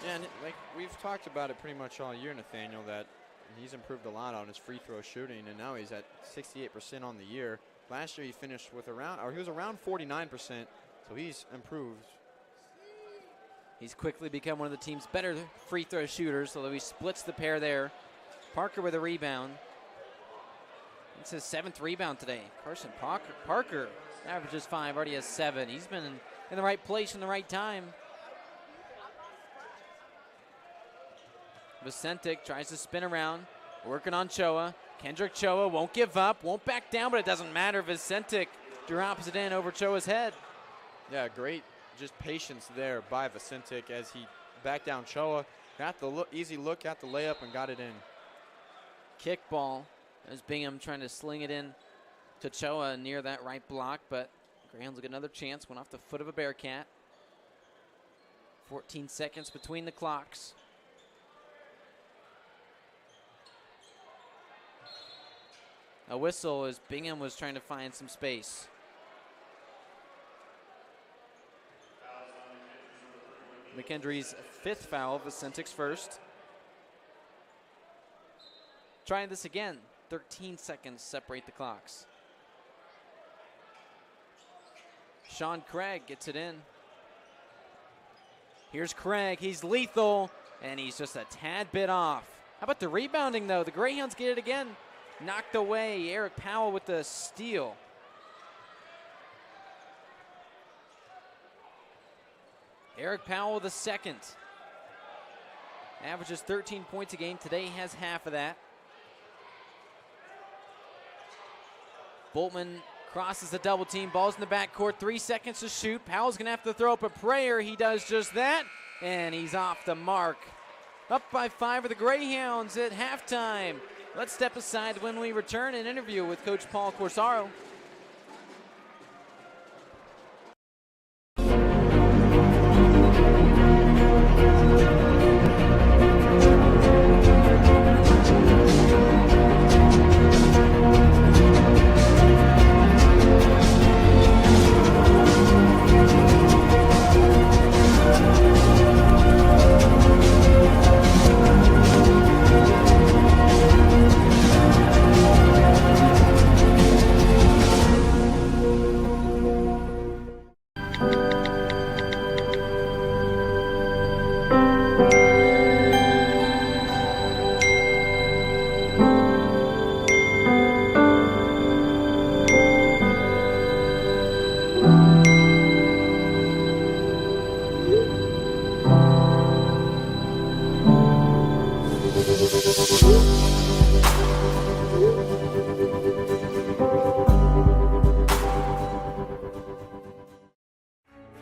Yeah, and like we've talked about it pretty much all year, Nathaniel, that he's improved a lot on his free throw shooting, and now he's at 68% on the year. Last year he finished with he was around 49%, so he's improved. He's quickly become one of the team's better free throw shooters, although he splits the pair there. Parker with a rebound. It's his 7th rebound today. Carson Parker averages 5, already has 7. He's been in the right place in the right time. Vicentic tries to spin around, working on Choa. Kendrick Choa won't give up, won't back down, but it doesn't matter. Vicentic drops it in over Choa's head. Yeah, great just patience there by Vicentic as he backed down Choa. Got the easy look at the layup and got it in. Kickball as Bingham trying to sling it in to Choa near that right block, but Greyhounds will get another chance. Went off the foot of a Bearcat. 14 seconds between the clocks. A whistle as Bingham was trying to find some space. McKendree's 5th foul, Vicentic's 1st. Trying this again. 13 seconds separate the clocks. Sean Craig gets it in. Here's Craig. He's lethal, and he's just a tad bit off. How about the rebounding, though? The Greyhounds get it again. Knocked away. Eric Powell with the steal. Eric Powell the 2nd. Averages 13 points a game. Today has half of that. Boltman crosses the double team. Ball's in the backcourt. 3 seconds to shoot. Powell's going to have to throw up a prayer. He does just that, and he's off the mark. Up by 5 of the Greyhounds at halftime. Let's step aside when we return and interview with Coach Paul Corsaro.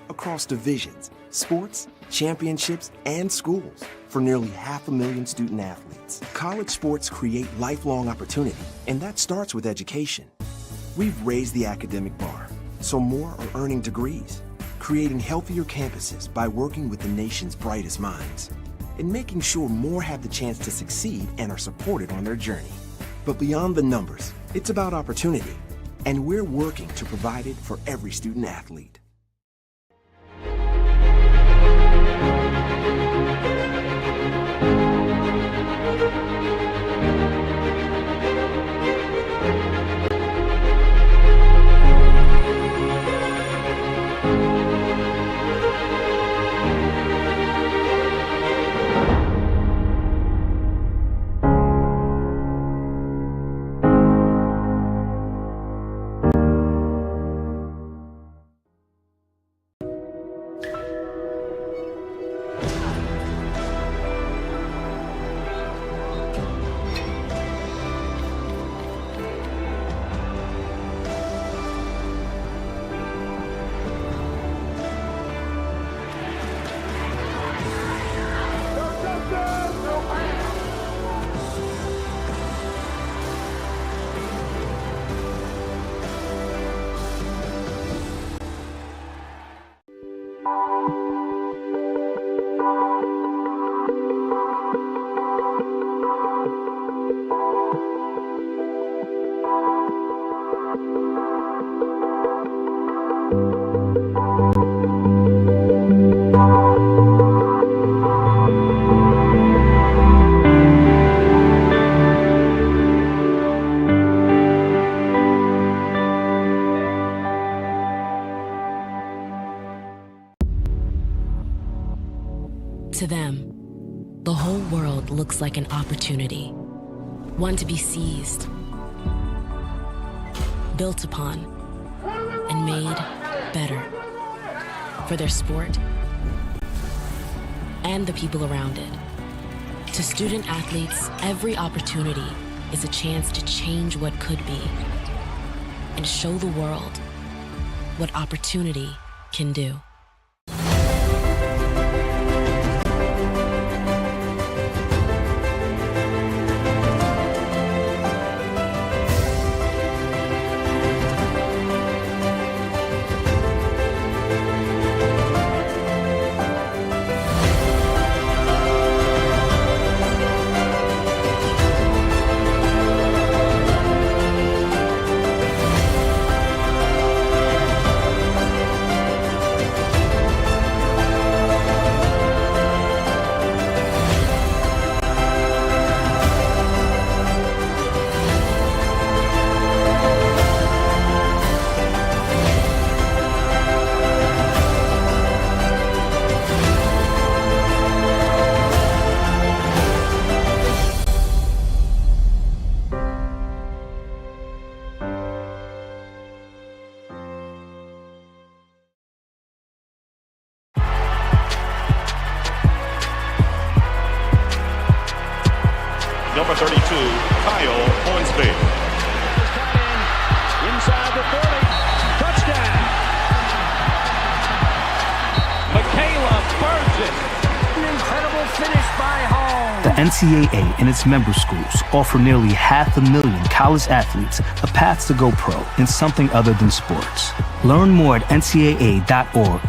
Across divisions, sports, championships, and schools for nearly 500,000 student athletes. College sports create lifelong opportunity, and that starts with education. We've raised the academic bar, so more are earning degrees, creating healthier campuses by working with the nation's brightest minds, and making sure more have the chance to succeed and are supported on their journey. But beyond the numbers, it's about opportunity, and we're working to provide it for every student athlete. To them, the whole world looks like an opportunity. one to be seized, built upon, and made better for their sport and the people around it. To student athletes, every opportunity is a chance to change what could be and show the world what opportunity can do. Number 32, Kyle Hornsby. Inside the 30, touchdown. Michaela Burgess. An incredible finish by Hall. The NCAA and its member schools offer nearly 500,000 college athletes a path to go pro in something other than sports. Learn more at ncaa.org.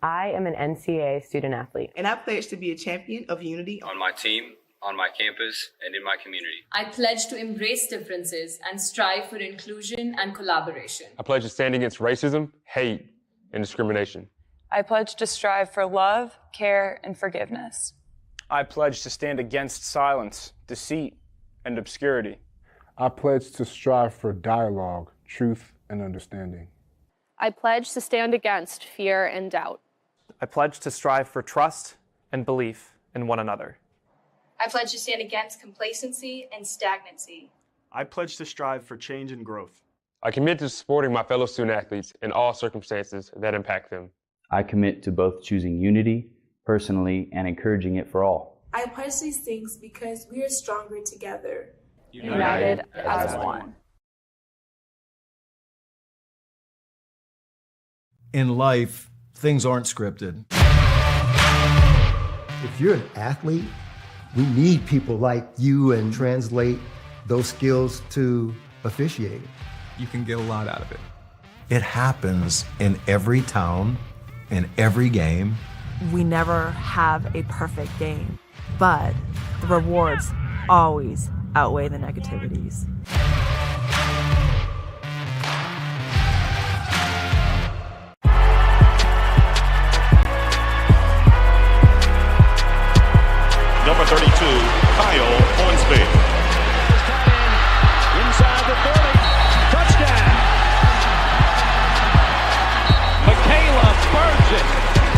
I am an NCAA student athlete. And I pledge to be a champion of unity on my team, on my campus, and in my community. I pledge to embrace differences and strive for inclusion and collaboration. I pledge to stand against racism, hate, and discrimination. I pledge to strive for love, care, and forgiveness. I pledge to stand against silence, deceit, and obscurity. I pledge to strive for dialogue, truth, and understanding. I pledge to stand against fear and doubt. I pledge to strive for trust and belief in one another. I pledge to stand against complacency and stagnancy. I pledge to strive for change and growth. I commit to supporting my fellow student athletes in all circumstances that impact them. I commit to both choosing unity personally and encouraging it for all. I pledge these things because we are stronger together. United as one. In life, things aren't scripted. If you're an athlete, we need people like you and translate those skills to officiating. You can get a lot out of it. It happens in every town, in every game. We never have a perfect game, but the rewards always outweigh the negativities. Number 32, Kyle Hornsby. Inside the 30, touchdown. Michaela Burgess.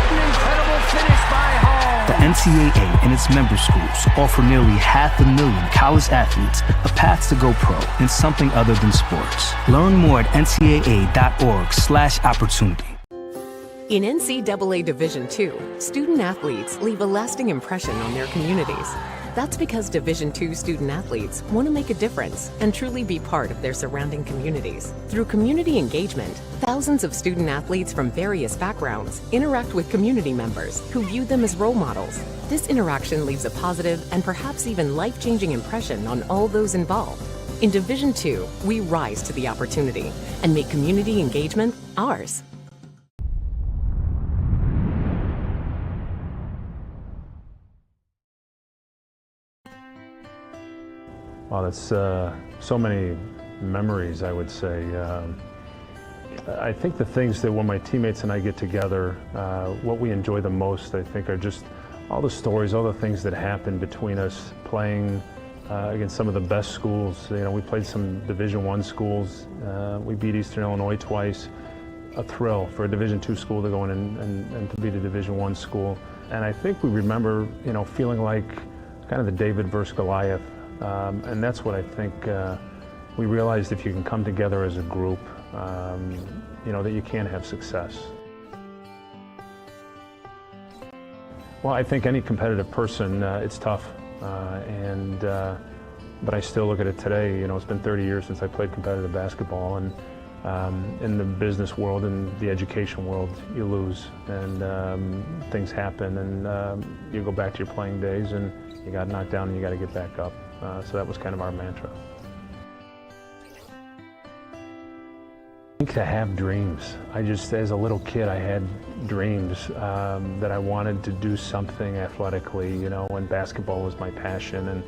An incredible finish by Hall. The NCAA and its member schools offer nearly 500,000 college athletes a path to go pro in something other than sports. Learn more at ncaa.org/opportunity. In NCAA Division II, student athletes leave a lasting impression on their communities. That's because Division II student athletes want to make a difference and truly be part of their surrounding communities. Through community engagement, thousands of student athletes from various backgrounds interact with community members who view them as role models. This interaction leaves a positive and perhaps even life-changing impression on all those involved. In Division II, we rise to the opportunity and make community engagement ours. Well, that's so many memories, I would say. I think the things that when my teammates and I get together, what we enjoy the most, I think, are just all the stories, all the things that happen between us playing against some of the best schools. You know, we played some Division I schools. We beat Eastern Illinois twice. A thrill for a Division II school to go in and to beat a Division I school. And I think we remember, you know, feeling like kind of the David versus Goliath. And that's what I think we realized, if you can come together as a group, you know, that you can have success. Well, I think any competitive person, it's tough. But I still look at it today. You know, it's been 30 years since I played competitive basketball, and in the business world and the education world, you lose, and things happen, and you go back to your playing days, and you got knocked down, and you got to get back up. So that was kind of our mantra. I think to have dreams. As a little kid, I had dreams that I wanted to do something athletically, you know, and basketball was my passion. And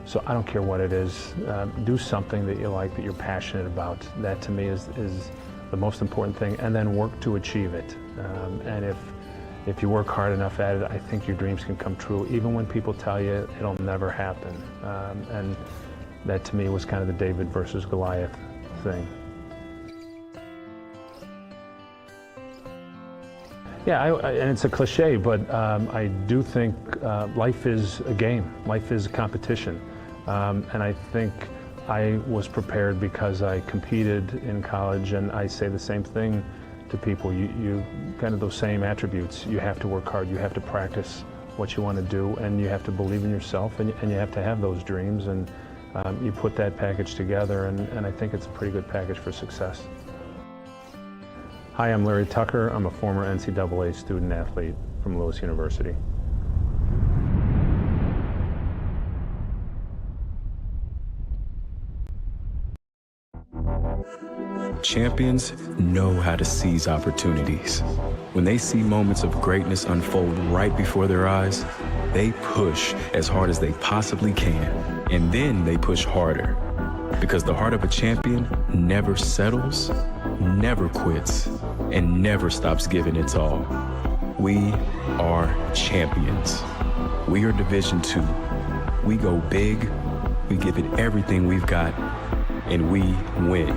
so I don't care what it is, do something that you like, that you're passionate about. That to me is the most important thing, and then work to achieve it. And if you work hard enough at it, I think your dreams can come true, even when people tell you it'll never happen. And that to me was kind of the David versus Goliath thing. Yeah, and it's a cliche, but I do think life is a game. Life is a competition. And I think I was prepared because I competed in college, and I say the same thing to people. You kind of those same attributes. You have to work hard, you have to practice what you want to do, and you have to believe in yourself, and you have to have those dreams, and you put that package together, and I think it's a pretty good package for success. Hi, I'm Larry Tucker. I'm a former NCAA student athlete from Lewis University. Champions know how to seize opportunities. When they see moments of greatness unfold right before their eyes, they push as hard as they possibly can, and then they push harder. Because the heart of a champion never settles, never quits, and never stops giving its all. We are champions. We are Division II. We go big, we give it everything we've got, and we win.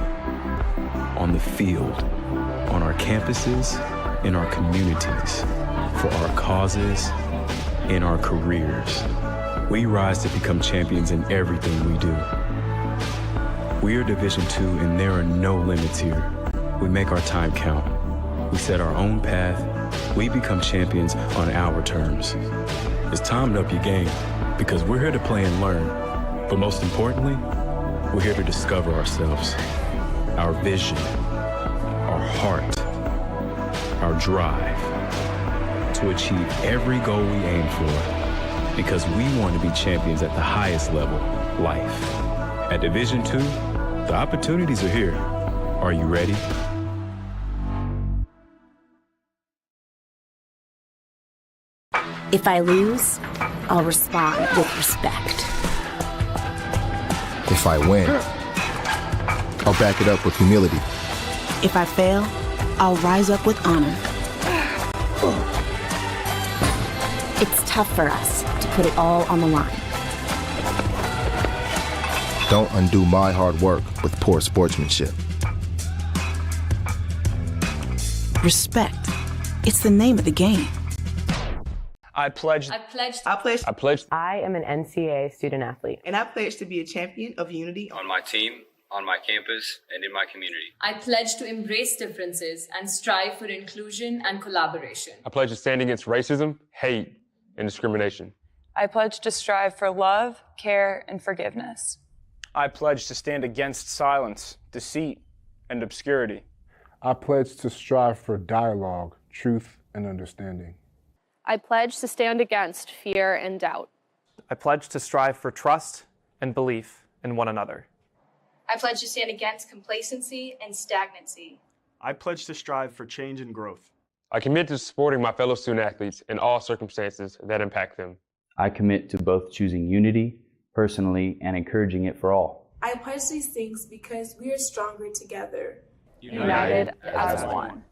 On the field, on our campuses, in our communities, for our causes, in our careers. We rise to become champions in everything we do. We are Division II, and there are no limits here. We make our time count. We set our own path. We become champions on our terms. It's time to up your game, because we're here to play and learn. But most importantly, we're here to discover ourselves, our vision, our heart, our drive, to achieve every goal we aim for, because we want to be champions at the highest level, life. At Division II, the opportunities are here. Are you ready? If I lose, I'll respond with respect. If I win, I'll back it up with humility. If I fail, I'll rise up with honor. It's tough for us to put it all on the line. Don't undo my hard work with poor sportsmanship. Respect. It's the name of the game. I pledge. I pledged. I pledge. I pledge. I am an NCAA student athlete. And I pledge to be a champion of unity on my team, on my campus and in my community. I pledge to embrace differences and strive for inclusion and collaboration. I pledge to stand against racism, hate, and discrimination. I pledge to strive for love, care, and forgiveness. I pledge to stand against silence, deceit, and obscurity. I pledge to strive for dialogue, truth, and understanding. I pledge to stand against fear and doubt. I pledge to strive for trust and belief in one another. I pledge to stand against complacency and stagnancy. I pledge to strive for change and growth. I commit to supporting my fellow student athletes in all circumstances that impact them. I commit to both choosing unity personally and encouraging it for all. I pledge these things because we are stronger together. United as one.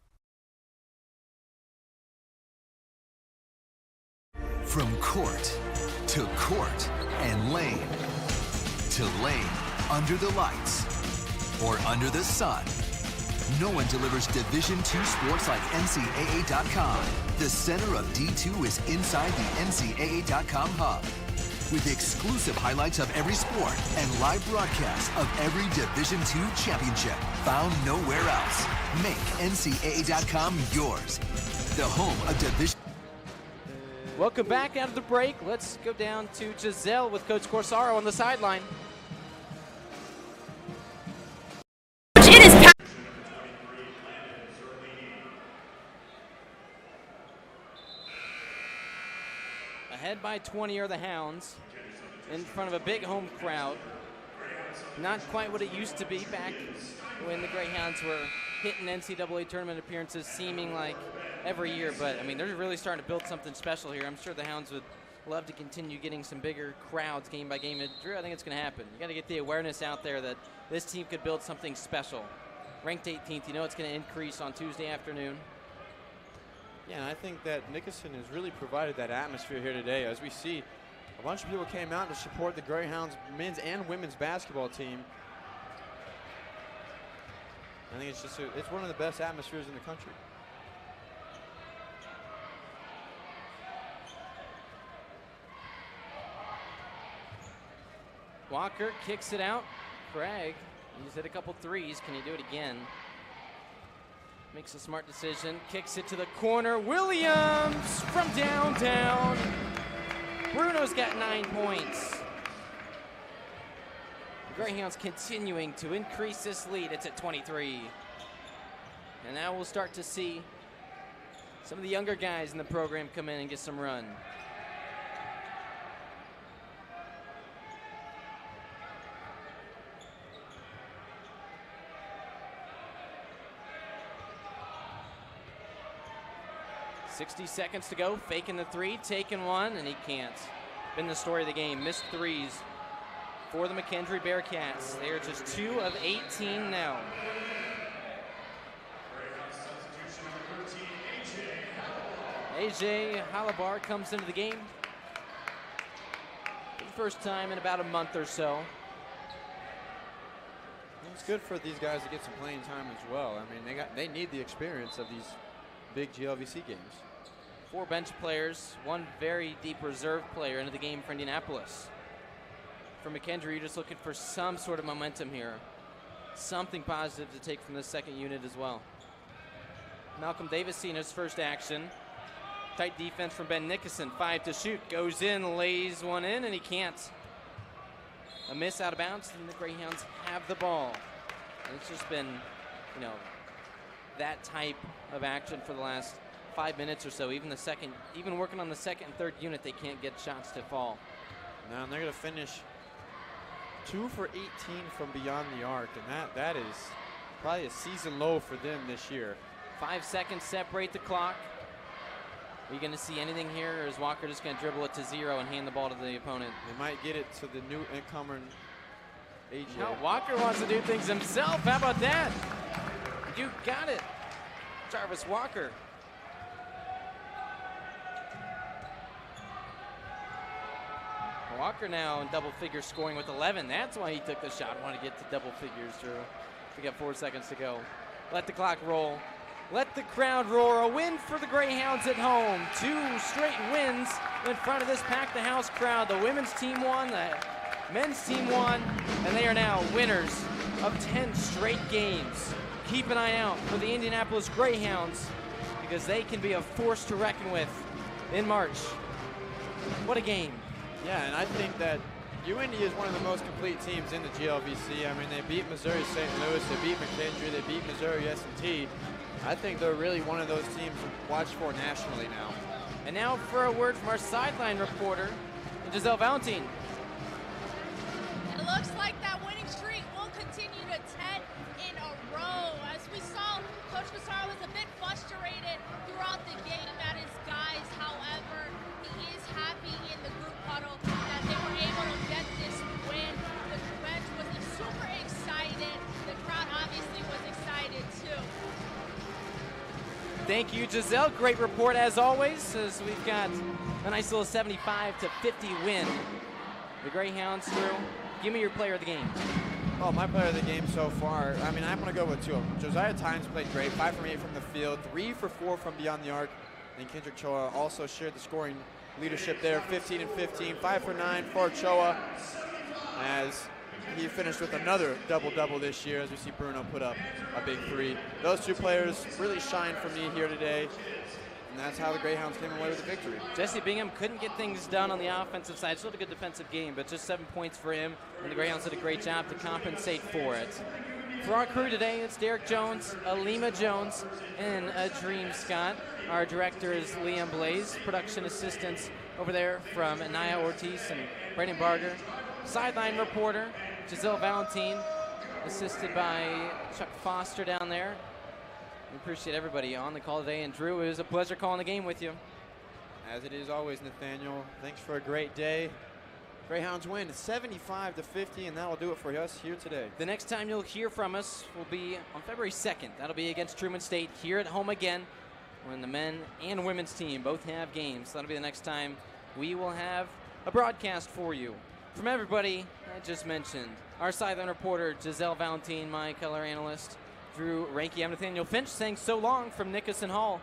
From court to court and lane to lane, under the lights or under the sun, no one delivers Division II sports like NCAA.com. The center of D2 is inside the NCAA.com hub, with exclusive highlights of every sport and live broadcasts of every Division II championship found nowhere else. Make NCAA.com yours, the home of Division. Welcome back out of the break. Let's go down to Giselle with Coach Corsaro on the sideline. Ahead by 20 are the Hounds in front of a big home crowd. Not quite what it used to be back when the Greyhounds were hitting NCAA tournament appearances seeming like every year, but I mean, they're really starting to build something special here. I'm sure the Hounds would love to continue getting some bigger crowds game by game. And Drew, I think it's going to happen. You got to get the awareness out there that this team could build something special. Ranked 18th, you know it's going to increase on Tuesday afternoon. Yeah, and I think that Nickerson has really provided that atmosphere here today. As we see, a bunch of people came out to support the Greyhounds men's and women's basketball team. I think it's one of the best atmospheres in the country. Walker kicks it out. Craig, he's hit a couple threes. Can he do it again? Makes a smart decision. Kicks it to the corner. Williams from downtown. Bruno's got 9 points. The Greyhounds continuing to increase this lead. It's at 23. And now we'll start to see some of the younger guys in the program come in and get some run. .60 seconds to go, faking the three, taking one, and he can't. Been the story of the game, missed threes for the McKendree Bearcats. They are just 2 of 18 now. AJ Halabar comes into the game for the first time in about a month or so. It's good for these guys to get some playing time as well. I mean, they need the experience of these big GLVC games. 4 bench players, 1 very deep reserve player into the game for Indianapolis. For McKendree, you're just looking for some sort of momentum here. Something positive to take from this second unit as well. Malcolm Davis seeing his first action. Tight defense from Ben Nickerson, 5 to shoot. Goes in, lays one in, and he can't. A miss out of bounds, and the Greyhounds have the ball. And it's just been, you know, that type of action for the last 5 minutes or so. Even working on the second and third unit, they can't get shots to fall. Now they're going to finish 2 for 18 from beyond the arc, and that is probably a season low for them this year. 5 seconds separate the clock. Are you going to see anything here, or is Walker just going to dribble it to 0 and hand the ball to the opponent? They might get it to the new incomer, AJ. No, Walker wants to do things himself. How about that? You got it, Jarvis Walker. Walker now in double figures, scoring with 11. That's why he took the shot. Want to get to double figures, Drew. We got 4 seconds to go. Let the clock roll. Let the crowd roar. A win for the Greyhounds at home. 2 straight wins in front of this packed the house crowd. The women's team won, the men's team won, and they are now winners of 10 straight games. Keep an eye out for the Indianapolis Greyhounds because they can be a force to reckon with in March. What a game. Yeah, and I think that UIndy is one of the most complete teams in the GLVC. I mean, they beat Missouri St. Louis, they beat McKendree, they beat Missouri S&T. I think they're really one of those teams to watch for nationally now. And now for a word from our sideline reporter, Giselle Valentine. It looks like that winning streak will continue to 10 in a row. As we saw, Coach Massaro was a bit frustrated throughout the game at his guys. However, he is happy in the group huddle that they were able to get this win. The bench was super excited. The crowd obviously was excited too. Thank you, Giselle. Great report as always, as we've got a nice little 75-50 win. The Greyhounds, Drew, give me your player of the game. Oh, my player of the game so far, I mean, I'm going to go with two of them. Josiah Tynes played great, 5 from 8 from the field, 3 for 4 from beyond the arc. And Kendrick Choa also shared the scoring leadership there, 15 and 15, 5 for 9 for Choa, as he finished with another double-double this year, as we see Bruno put up a big 3. Those two players really shined for me here today, and that's how the Greyhounds came away with the victory. Jesse Bingham couldn't get things done on the offensive side. Still had a good defensive game, but just 7 points for him, and the Greyhounds did a great job to compensate for it. For our crew today, it's Derek Jones, Alima Jones, and Dream Scott. Our director is Liam Blaze. Production assistants over there from Anaya Ortiz and Brandon Barger. Sideline reporter, Giselle Valentine, assisted by Chuck Foster down there. We appreciate everybody on the call today. And Drew, it was a pleasure calling the game with you. As it is always, Nathaniel. Thanks for a great day. Greyhounds win 75-50, and that'll do it for us here today. The next time you'll hear from us will be on February 2nd. That'll be against Truman State here at home again, when the men and women's team both have games. That'll be the next time we will have a broadcast for you. From everybody I just mentioned, our sideline reporter, Giselle Valentine, my color analyst, Drew Ranke, I'm Nathaniel Finch, saying so long from Nickerson Hall.